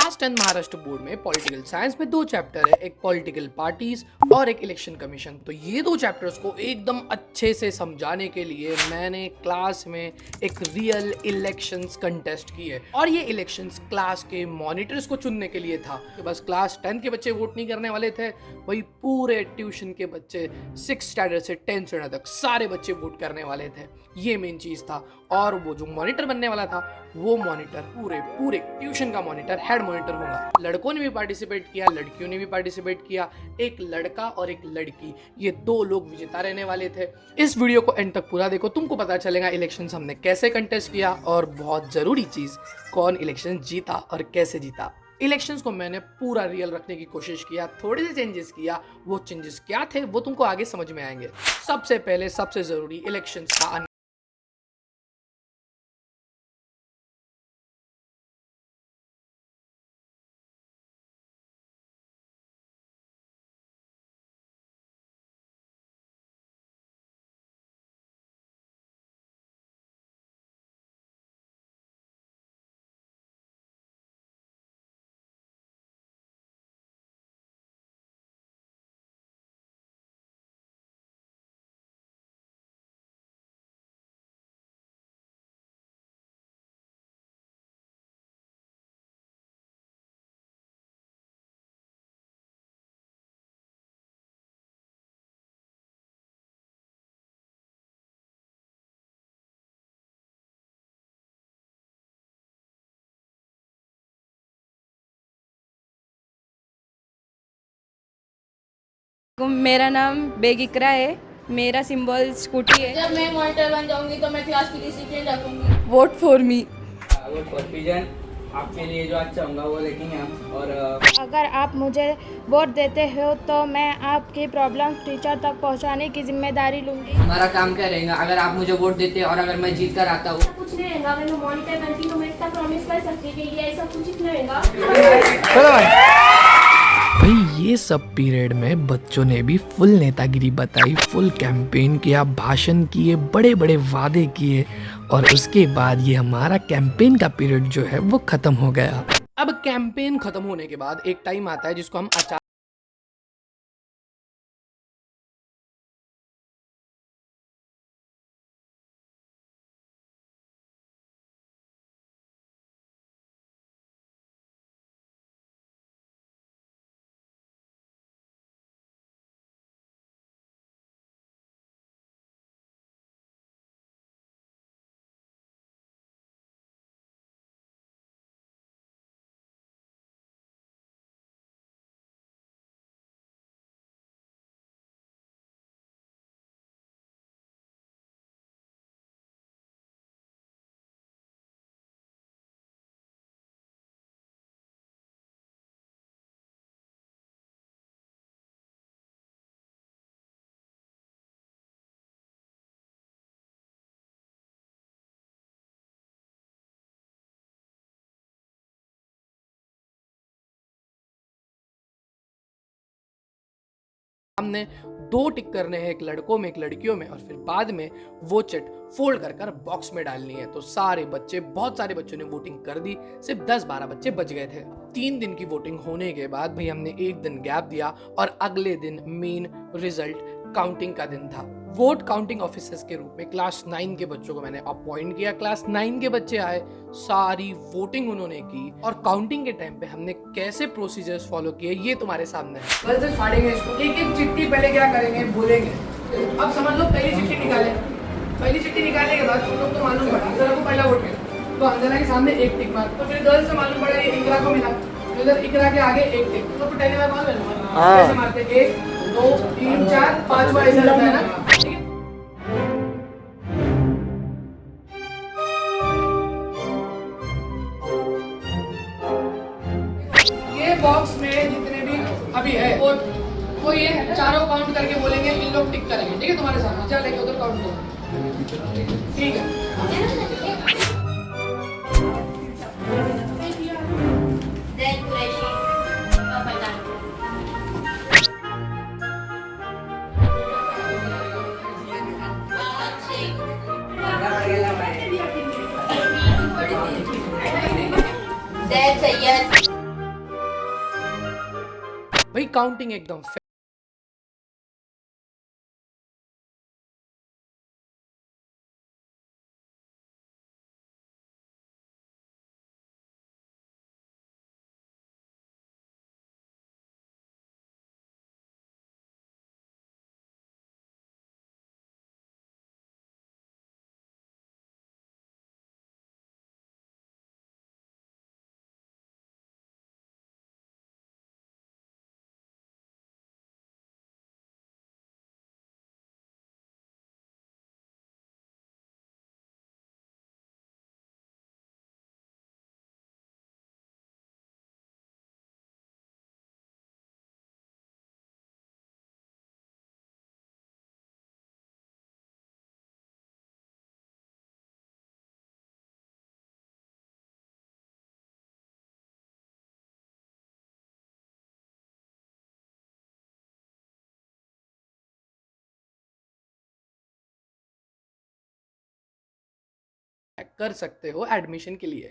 Class 10 Maharashtra board में political science में दो चैप्टर है, एक पॉलिटिकल पार्टीज और एक इलेक्शन कमीशन। तो ये दो चैप्टर्स को एकदम अच्छे से समझाने के लिए मैंने क्लास में एक रियल इलेक्शंस कंटेस्ट की है। और ये इलेक्शंस क्लास के मॉनिटर्स को चुनने के लिए था कि बस क्लास 10 के बच्चे वोट नहीं करने वाले थे, वही पूरे ट्यूशन के बच्चे 6 स्टैंडर्ड से 10 स्टैंडर्ड तक सारे बच्चे वोट करने वाले थे। ये मेन चीज था। और वो जो मॉनिटर बनने वाला था वो मॉनिटर पूरे ट्यूशन का मॉनिटर हेड मॉनिटर होगा। लड़कों ने भी पार्टिसिपेट किया, लड़कियों ने भी पार्टिसिपेट किया। एक लड़का और एक लड़की, ये दो लोग विजेता रहने वाले थे। इस वीडियो को एंड तक पूरा देखो, तुमको पता चलेगा इलेक्शन हमने कैसे कंटेस्ट किया और बहुत जरूरी चीज, कौन इलेक्शन जीता और कैसे जीता। इलेक्शंस को मैंने पूरा रियल रखने की कोशिश किया, थोड़े से चेंजेस किया। वो चेंजेस क्या थे वो तुमको आगे समझ में आएंगे। सबसे पहले सबसे जरूरी इलेक्शंस का मेरा नाम बेगिकरा है, मेरा सिंबल स्कूटी है। जब मैं मॉनिटर बन जाऊंगी तो मैं क्लास की डिसिप्लिन रखूंगी। Vote for me. Vote for pigeon, आपके लिए जो अच्छा होगा वो देखेंगे हम। और अगर आप मुझे वोट देते हो तो मैं आपकी प्रॉब्लम टीचर तक पहुंचाने की जिम्मेदारी लूंगी। हमारा काम क्या रहेगा, अगर आप मुझे वोट देते और अगर मैं जीत कर आता हूँ, कुछ नहीं रहेगा। अगर मैं मॉनिटर बनती तो मैं इतना प्रॉमिस कर सकती कि ये ऐसा कुछ नहीं रहेगा। भाई ये सब पीरियड में बच्चों ने भी फुल नेतागिरी बताई, फुल कैंपेन किया, भाषण किए, बड़े बड़े वादे किए और उसके बाद ये हमारा कैंपेन का पीरियड जो है वो खत्म हो गया। अब कैंपेन खत्म होने के बाद एक टाइम आता है जिसको हम आचार हमने 2 टिक करने हैं, एक लड़कों में एक लड़कियों में, और फिर बाद में वो चेट फोल्ड कर बॉक्स में डालनी है। तो सारे बच्चे, बहुत सारे बच्चों ने वोटिंग कर दी, सिर्फ 10-12 बच्चे बच गए थे। 3 दिन की वोटिंग होने के बाद भाई हमने एक दिन गैप दिया और अगले दिन मेन रिजल्ट काउंटिंग का दिन था। वोट काउंटिंग ऑफिसर्स के रूप में क्लास 9 के बच्चों को मैंने अपॉइंट किया। क्लास 9 के बच्चे आए, सारी वोटिंग उन्होंने की और काउंटिंग के टाइम पे हमने कैसे प्रोसीजर्स फॉलो किए ये तुम्हारे सामने है। बस फाड़ेंगे इसको, एक एक चिट्ठी पहले क्या करेंगे बोलेंगे। अब समझ लो, पहली चिट्ठी निकाले, पहली चिट्ठी निकालने के बाद तुम लोग को मालूम पड़ा अंजना को पहला वोट मिला तो अंजना के सामने एक टिक मार, तो फिर गर्ल्स से मालूम पड़ा ये इकरा को मिला, तो इधर इकरा के आगे एक टिक, तो पहले बार मालूम है कैसे मारते, 1 2 3 4 5 बार ऐसा लगता है ना, ठीक है। ये बॉक्स में जितने भी अभी है वोट, वो ये चारों काउंट करके बोलेंगे, इन लोग टिक करेंगे, ठीक है। तुम्हारे साथ चल लेके उधर काउंट करो, ठीक है। सैयद भाई काउंटिंग एकदम कर सकते हो एडमिशन के लिए।